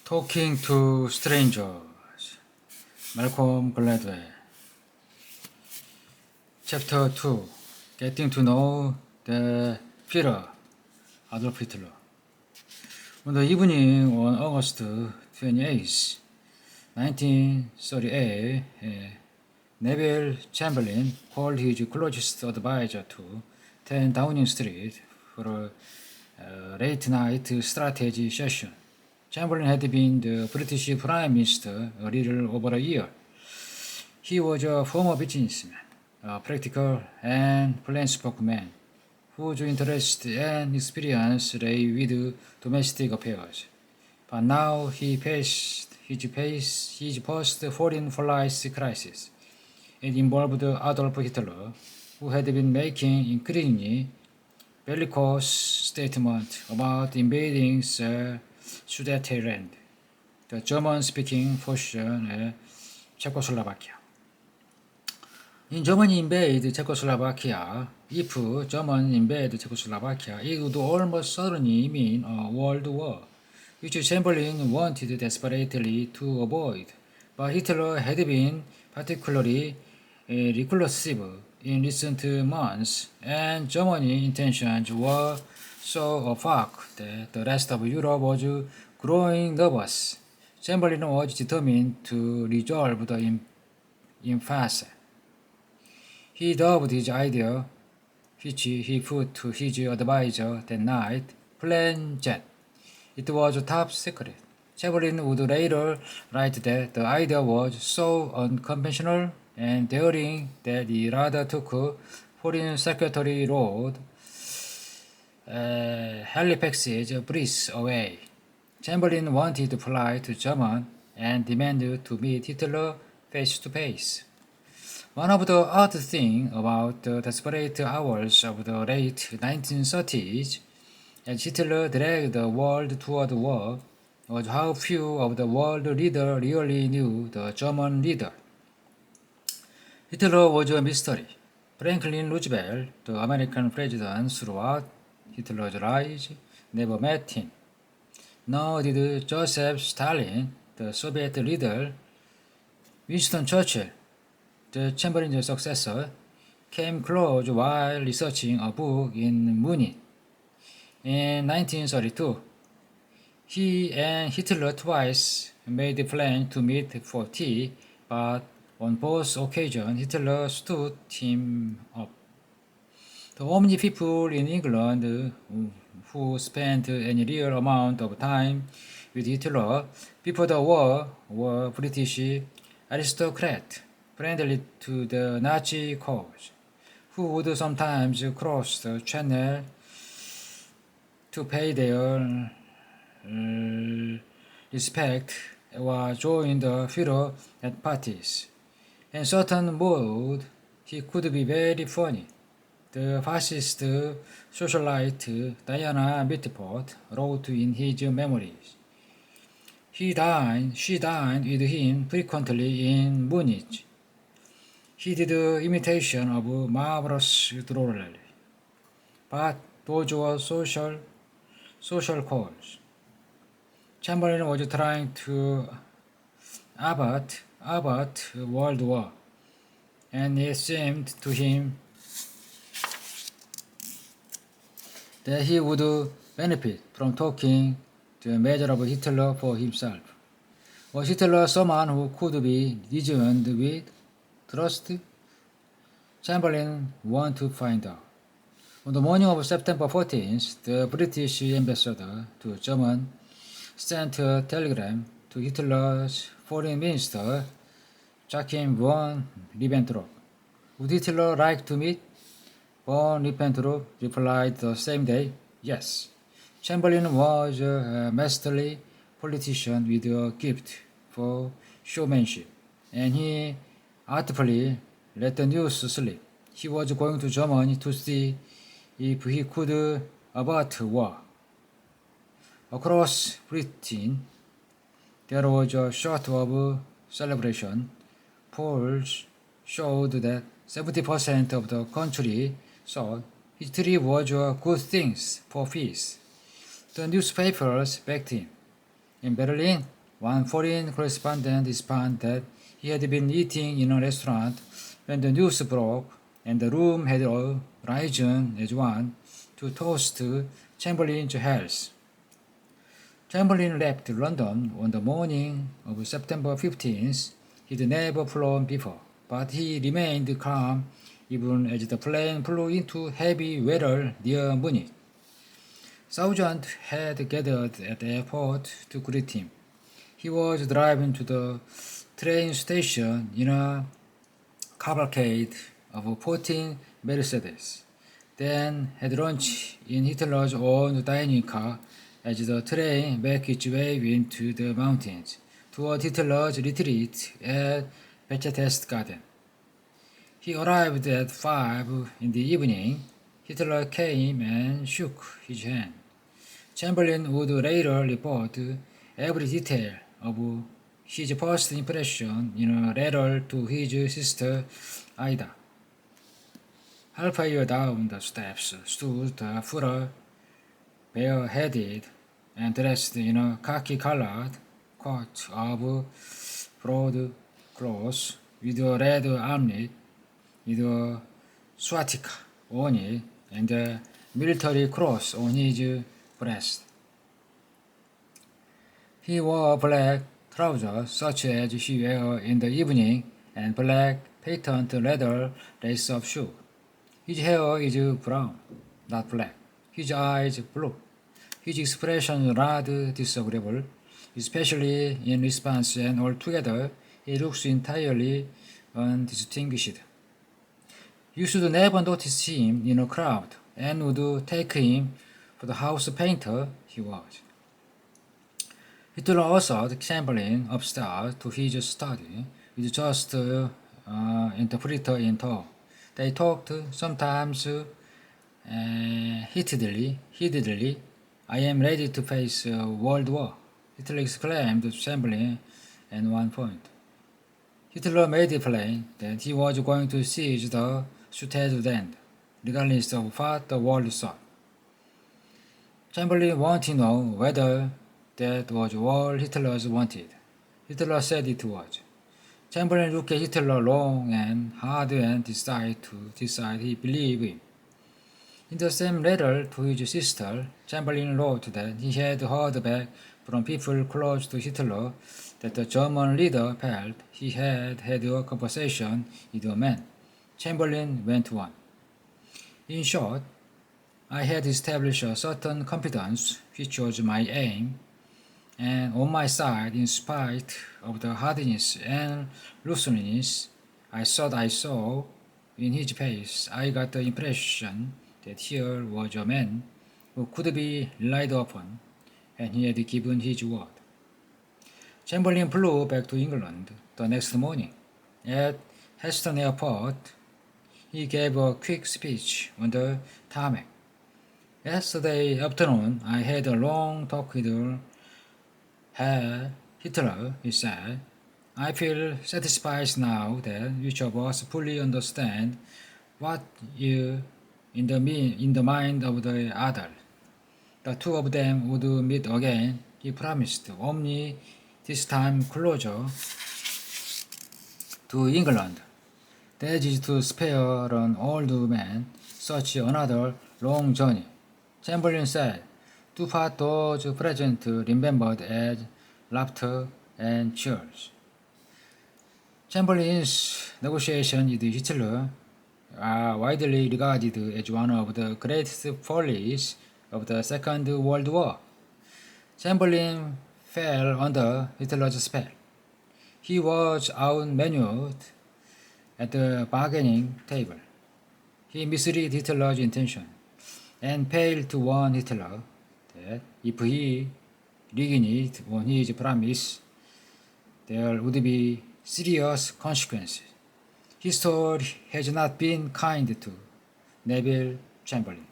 Talking to Strangers, Malcolm Gladwell. Chapter 2, Getting to Know the Führer, Adolf Hitler. On the evening on August 28, 1938, Neville Chamberlain called his closest advisor to 10 Downing Street for a late-night strategy session. Chamberlain had been the British Prime Minister a little over a year. He was a former businessman, a practical and plain-spoken man, whose interest and experience lay with domestic affairs. But now he faced his first foreign policy crisis. It involved Adolf Hitler, who had been making increasingly bellicose statements about invading Sudetenland, the German-speaking portion of Czechoslovakia. In Germany invade Czechoslovakia, if German invade Czechoslovakia, it would almost certainly mean a world war, which Chamberlain wanted desperately to avoid. But Hitler had been particularly reclusive in recent months, and Germany's intentions were so opaque that the rest of Europe was growing nervous. Chamberlain was determined to resolve the impasse. He dubbed his idea, which he put to his advisor that night, Plan Z. It was top secret. Chamberlain would later write that the idea was so unconventional and daring that he rather took Foreign Secretary Lord Halifax's breath away. Chamberlain wanted to fly to Germany and demanded to meet Hitler face to face. One of the odd things about the desperate hours of the late 1930s, as Hitler dragged the world toward war, was how few of the world leaders really knew the German leader. Hitler was a mystery. Franklin Roosevelt, the American president throughout Hitler's rise, never met him. Nor did Joseph Stalin, the Soviet leader. Winston Churchill, the Chamberlain's successor, came close while researching a book in Munich. In 1932, he and Hitler twice made a plan to meet for tea, but on both occasions Hitler stood him up. The only people in England who spent any real amount of time with Hitler before the war were British aristocrats friendly to the Nazi cause, who would sometimes cross the channel to pay their respect or join the Führer at parties. In certain mood, he could be very funny. The fascist socialite Diana Mitford wrote in his memoirs. She dined with him frequently in Munich. He did imitation of marvelous drollery, but those were social calls. Chamberlain was trying to avert World War, and it seemed to him that he would benefit from talking to a measure of Hitler for himself. Was Hitler someone who could be reasoned with, trusted? Chamberlain wanted to find out. On the morning of September 14th, the British ambassador to Germany sent a telegram to Hitler's foreign minister, Joachim von Ribbentrop. Would Hitler like to meet? Von Ribbentrop replied the same day, yes. Chamberlain was a masterly politician with a gift for showmanship, and he artfully let the news slip. He was going to Germany to see if he could avert war. Across Britain, there was a sort of celebration. Polls showed that 70% of the country thought history was a good thing for peace. The newspapers backed him. In Berlin, One foreign correspondent responded that he had been eating in a restaurant when the news broke, and the room had risen as one to toast Chamberlain's health. Chamberlain left London on the morning of September 15th. He'd never flown before, but he remained calm even as the plane flew into heavy weather near Munich. Thousands had gathered at the airport to greet him. He was driving to the train station in a cavalcade of 14 Mercedes, then had lunch in Hitler's own dining car as the train made its way into the mountains toward Hitler's retreat at Berchtesgaden. He arrived at 5 in the evening. Hitler came and shook his hand. Chamberlain would later report every detail of his first impression in a letter to his sister Ida. Halfway down the steps stood the Führer, bareheaded and dressed in a khaki-colored coat of broadcloth with a red armlet with a swastika on it and a military cross on his breast. He wore black trousers such as he wore in the evening and black patent leather lace-up shoes. His hair is brown, not black. His eyes blue. His expression rather disagreeable, especially in response, and altogether he looks entirely undistinguished. You should never notice him in a crowd, and would take him for the house painter he was. Hitler ushered Chamberlain upstairs to his study with just interpreter in tow. They talked, sometimes heatedly. I am ready to face World War, Hitler exclaimed to Chamberlain at one point. Hitler made it plain that he was going to seize the Sudetenland, regardless of what the world thought. Chamberlain wanted to know whether that was all Hitler wanted. Hitler said it was. Chamberlain looked at Hitler long and hard and decided he believed him. In the same letter to his sister, Chamberlain wrote that he had heard back from people close to Hitler that the German leader felt he had had a conversation with a man. Chamberlain went on. In short, I had established a certain confidence, which was my aim, and on my side, in spite of the hardness and looseness I thought I saw in his face, I got the impression that here was a man who could be relied upon, and he had given his word. Chamberlain flew back to England the next morning. At Heston Airport, he gave a quick speech on the tarmac. Yesterday afternoon, I had a long talk with Hitler, he said. I feel satisfied now that each of us fully understand what is in the mind of the other. The two of them would meet again, he promised, only this time closer to England. That is to spare an old man such another long journey. Chamberlain said, to what those present remembered as laughter and cheers. Chamberlain's negotiations with Hitler are widely regarded as one of the greatest follies of the Second World War. Chamberlain fell under Hitler's spell. He was outmaneuvered at the bargaining table. He misread Hitler's intention and failed to warn Hitler that if he reneged on his promise, there would be serious consequences. History has not been kind to Neville Chamberlain.